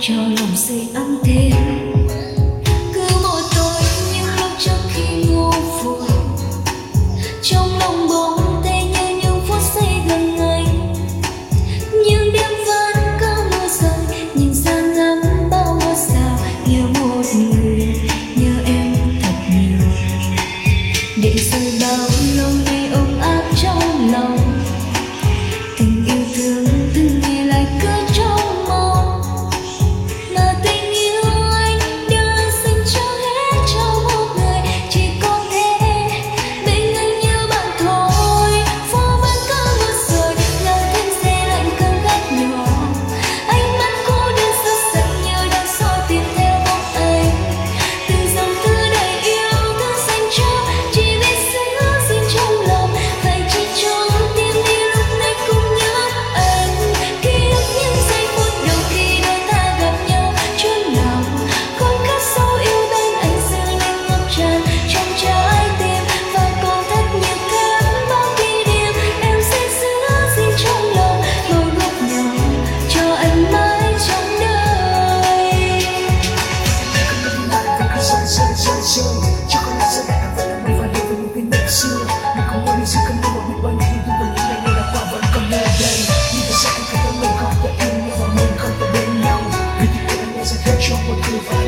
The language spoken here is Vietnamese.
cho lòng sưởi ấm thêm. Cứ mỗi tối những lúc trước khi ngủ vùi trong lòng bóng thấy như những phút giây gần anh. Nhưng đêm vẫn có mưa rơi, nhìn xa ngắm bao ngôi sao, nhớ một người, nhớ em thật nhiều. Để rồi bao lâu nay ôm áp trong lòng, tình yêu thương từng ngày lại cứ trong mong. Mà tình yêu anh đã dành cho hết cho một người, chỉ có thế bên anh như bạn thôi. Phố vẫn có mưa rồi, lòng thêm xe lạnh cơn gắt nhỏ. Ánh mắt cũ đến sốt sạch như đang soi tìm theo bóng anh. Từng dòng thư đầy yêu thương dành cho, chỉ biết giữ gìn trong lòng. Vậy chỉ trong tim đi lúc này cùng nhớ anh. Ký ức những giây phút đầu khi đôi ta gặp nhau, chốn nào khói khát sâu yêu bên anh dâng lên ngập tràn trong trái tim. Và còn thật nhiều cơn bão kỷ niệm em sẽ giữ gìn trong lòng, ngồi góc nhỏ cho anh mãi trong đời. Rơi cho con là sẽ đẹp và làm và yêu với những kỷ niệm xưa. Đừng có quên đi sự cần một biết bao nhiêu yêu thương và những ngày ngày đã qua vẫn còn nơi đây. Nhưng tại sao khi cả mình không thể yêu nhau và mình không thể bên nhau? Vì thì anh đã dành hết cho một người và